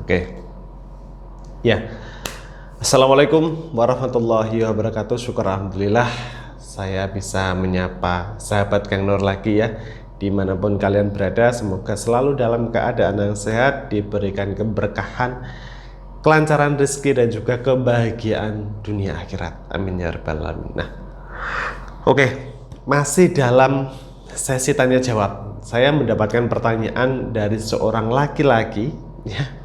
Oke. Ya. Assalamualaikum warahmatullahi wabarakatuh. Syukur alhamdulillah saya bisa menyapa sahabat Kang Nur lagi ya. Dimanapun kalian berada, semoga selalu dalam keadaan yang sehat, diberikan keberkahan, kelancaran rezeki dan juga kebahagiaan dunia akhirat. Amin ya rabbal alamin. Nah, oke, masih dalam sesi tanya jawab. Saya mendapatkan pertanyaan dari seorang laki-laki ya.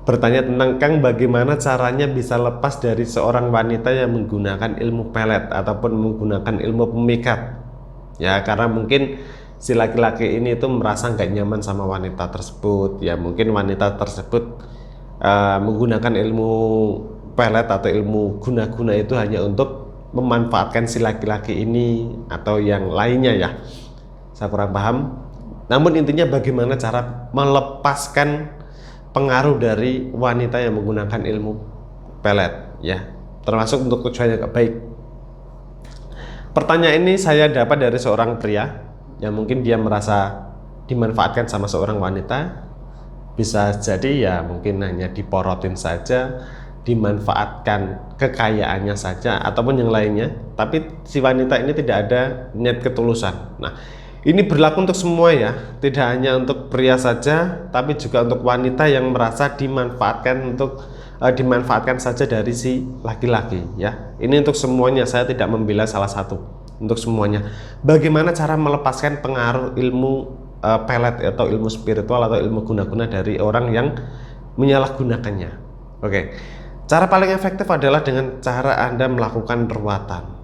Bertanya tentang Kang, bagaimana caranya bisa lepas dari seorang wanita yang menggunakan ilmu pelet ataupun menggunakan ilmu pemikat. Ya, karena mungkin si laki-laki ini itu merasa nggak nyaman sama wanita tersebut. Ya, mungkin wanita tersebut menggunakan ilmu pelet atau ilmu guna-guna itu hanya untuk memanfaatkan si laki-laki ini atau yang lainnya ya. Saya kurang paham. Namun intinya bagaimana cara melepaskan pengaruh dari wanita yang menggunakan ilmu pelet ya, termasuk untuk tujuan yang baik. Pertanyaan ini saya dapat dari seorang pria yang mungkin dia merasa dimanfaatkan sama seorang wanita. Bisa jadi ya mungkin hanya diporotin saja, dimanfaatkan kekayaannya saja ataupun yang lainnya, tapi si wanita ini tidak ada niat ketulusan. Nah, ini berlaku untuk semua ya, tidak hanya untuk pria saja, tapi juga untuk wanita yang merasa dimanfaatkan saja dari si laki-laki ya. Ini untuk semuanya, saya tidak membela salah satu, untuk semuanya. Bagaimana cara melepaskan pengaruh ilmu pelet atau ilmu spiritual atau ilmu guna-guna dari orang yang menyalahgunakannya? Oke, cara paling efektif adalah dengan cara Anda melakukan ruatan.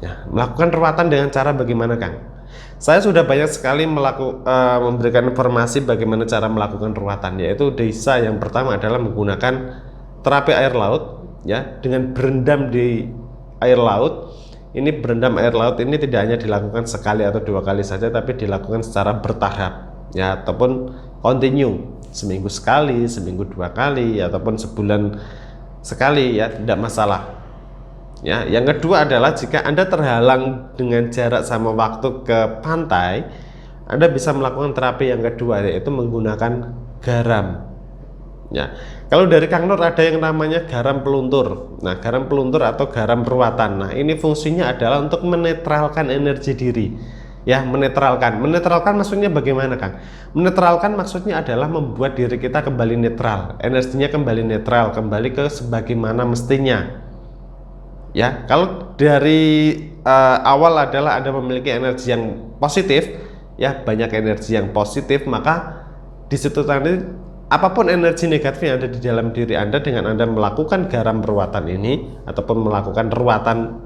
Ya, melakukan ruatan dengan cara bagaimana, Kang? Saya sudah banyak sekali memberikan informasi bagaimana cara melakukan ruatan, yaitu Desa yang pertama adalah menggunakan terapi air laut ya, dengan berendam di air laut. Ini berendam air laut ini tidak hanya dilakukan sekali atau 2 kali saja, tapi dilakukan secara bertahap ya, ataupun continue, seminggu sekali, seminggu 2 kali, ataupun sebulan sekali ya, tidak masalah. Ya, yang kedua adalah jika Anda terhalang dengan jarak sama waktu ke pantai, Anda bisa melakukan terapi yang kedua, yaitu menggunakan garam. Ya, kalau dari Kang Nur ada yang namanya garam peluntur. Nah, garam peluntur atau garam ruatan. Nah, ini fungsinya adalah untuk menetralkan energi diri. Ya, menetralkan. Menetralkan maksudnya bagaimana, Kang? Menetralkan maksudnya adalah membuat diri kita kembali netral, energinya kembali netral, kembali ke sebagaimana mestinya. Ya, kalau dari awal adalah Anda memiliki energi yang positif, ya banyak energi yang positif, maka di situ tadi apapun energi negatif yang ada di dalam diri Anda, dengan Anda melakukan garam ruatan ini ataupun melakukan ruatan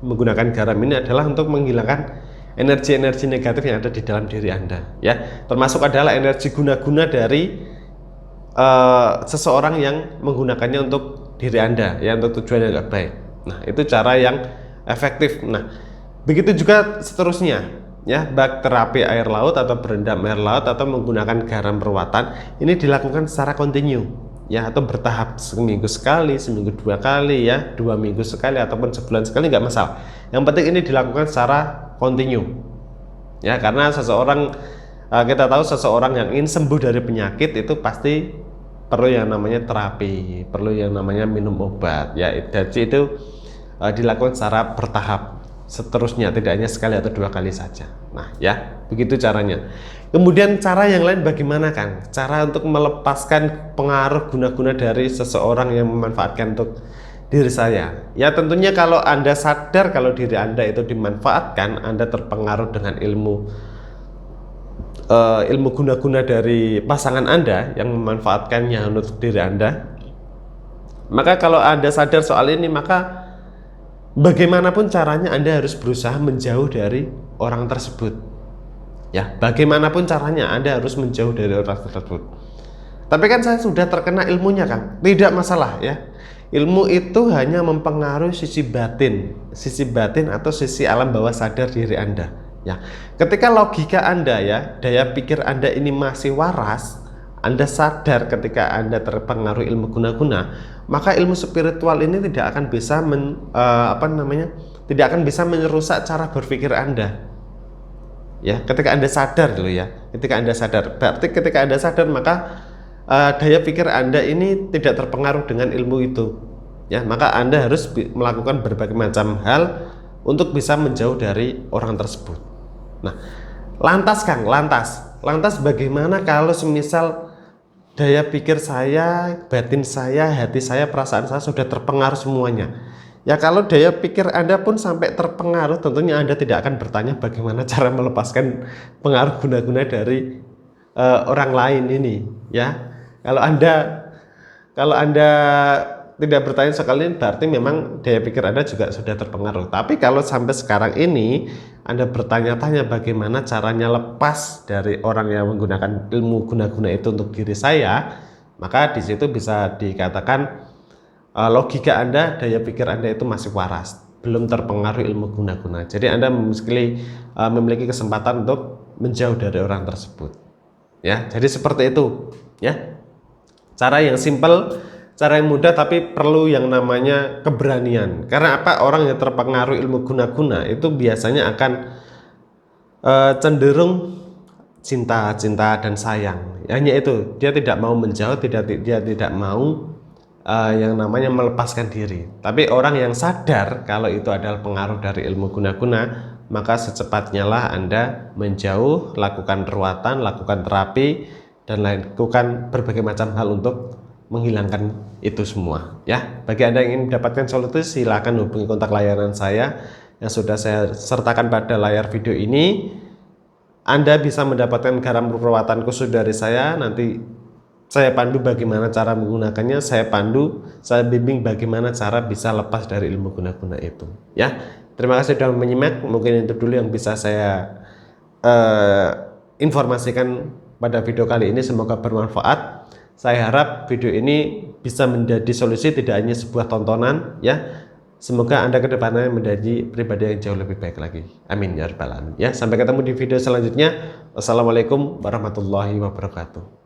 menggunakan garam ini adalah untuk menghilangkan energi-energi negatif yang ada di dalam diri Anda. Ya, termasuk adalah energi guna-guna dari seseorang yang menggunakannya untuk diri Anda, ya untuk tujuan yang nggak baik. Nah, itu cara yang efektif. Nah, begitu juga seterusnya ya, baik terapi air laut atau berendam air laut atau menggunakan garam perawatan, ini dilakukan secara kontinu ya, atau bertahap, seminggu sekali, seminggu 2 kali ya, 2 minggu sekali ataupun sebulan sekali, nggak masalah. Yang penting ini dilakukan secara kontinu ya, karena seseorang, kita tahu seseorang yang ingin sembuh dari penyakit itu pasti perlu yang namanya terapi, perlu yang namanya minum obat ya. Jadi itu dilakukan secara bertahap, seterusnya, tidak hanya sekali atau 2 kali saja. Nah ya, begitu caranya. Kemudian cara yang lain bagaimana, Kang? Cara untuk melepaskan pengaruh guna-guna dari seseorang yang memanfaatkan untuk diri saya. Ya tentunya kalau Anda sadar kalau diri Anda itu dimanfaatkan, Anda terpengaruh dengan ilmu guna-guna dari pasangan Anda yang memanfaatkannya untuk diri Anda, maka kalau Anda sadar soal ini, maka bagaimanapun caranya Anda harus berusaha menjauh dari orang tersebut ya, bagaimanapun caranya Anda harus menjauh dari orang tersebut. Tapi kan saya sudah terkena ilmunya, Kang, tidak masalah ya. Ilmu itu hanya mempengaruhi sisi batin atau sisi alam bawah sadar diri Anda. Ya, ketika logika Anda ya, daya pikir Anda ini masih waras, Anda sadar ketika Anda terpengaruh ilmu guna-guna, maka ilmu spiritual ini tidak akan bisa tidak akan bisa merusak cara berpikir Anda. Ya, ketika Anda sadar dulu ya, ketika Anda sadar, berarti ketika Anda sadar maka daya pikir Anda ini tidak terpengaruh dengan ilmu itu, ya, maka Anda harus melakukan berbagai macam hal untuk bisa menjauh dari orang tersebut. Nah, lantas Kang, lantas bagaimana kalau semisal daya pikir saya, batin saya, hati saya, perasaan saya sudah terpengaruh semuanya? Ya, kalau daya pikir Anda pun sampai terpengaruh, tentunya Anda tidak akan bertanya bagaimana cara melepaskan pengaruh guna-guna dari orang lain ini, ya. Kalau Anda tidak bertanya sekali, berarti memang daya pikir Anda juga sudah terpengaruh. Tapi kalau sampai sekarang ini Anda bertanya-tanya bagaimana caranya lepas dari orang yang menggunakan ilmu guna-guna itu untuk diri saya, maka di situ bisa dikatakan logika Anda, daya pikir Anda itu masih waras, belum terpengaruh ilmu guna-guna. Jadi Anda memiliki kesempatan untuk menjauh dari orang tersebut. Ya, jadi seperti itu, ya. Cara yang simple, cara yang mudah, tapi perlu yang namanya keberanian. Karena apa? Orang yang terpengaruh ilmu guna-guna itu biasanya akan cenderung cinta dan sayang. Hanya itu, dia tidak mau menjauh, dia tidak mau yang namanya melepaskan diri. Tapi orang yang sadar kalau itu adalah pengaruh dari ilmu guna-guna, maka secepatnya lah Anda menjauh, lakukan perawatan, lakukan terapi, dan lakukan berbagai macam hal untuk menghilangkan itu semua, ya. Bagi Anda yang ingin mendapatkan solusi, silakan hubungi kontak layanan saya yang sudah saya sertakan pada layar video ini. Anda bisa mendapatkan garam perawatan khusus dari saya. Nanti saya pandu bagaimana cara menggunakannya, saya bimbing bagaimana cara bisa lepas dari ilmu guna-guna itu, ya. Terima kasih sudah menyimak. Mungkin itu dulu yang bisa saya informasikan pada video kali ini. Semoga bermanfaat. Saya harap video ini bisa menjadi solusi, tidak hanya sebuah tontonan, ya. Semoga Anda kedepannya menjadi pribadi yang jauh lebih baik lagi. Amin ya rabbal alamin. Ya, sampai ketemu di video selanjutnya. Wassalamualaikum warahmatullahi wabarakatuh.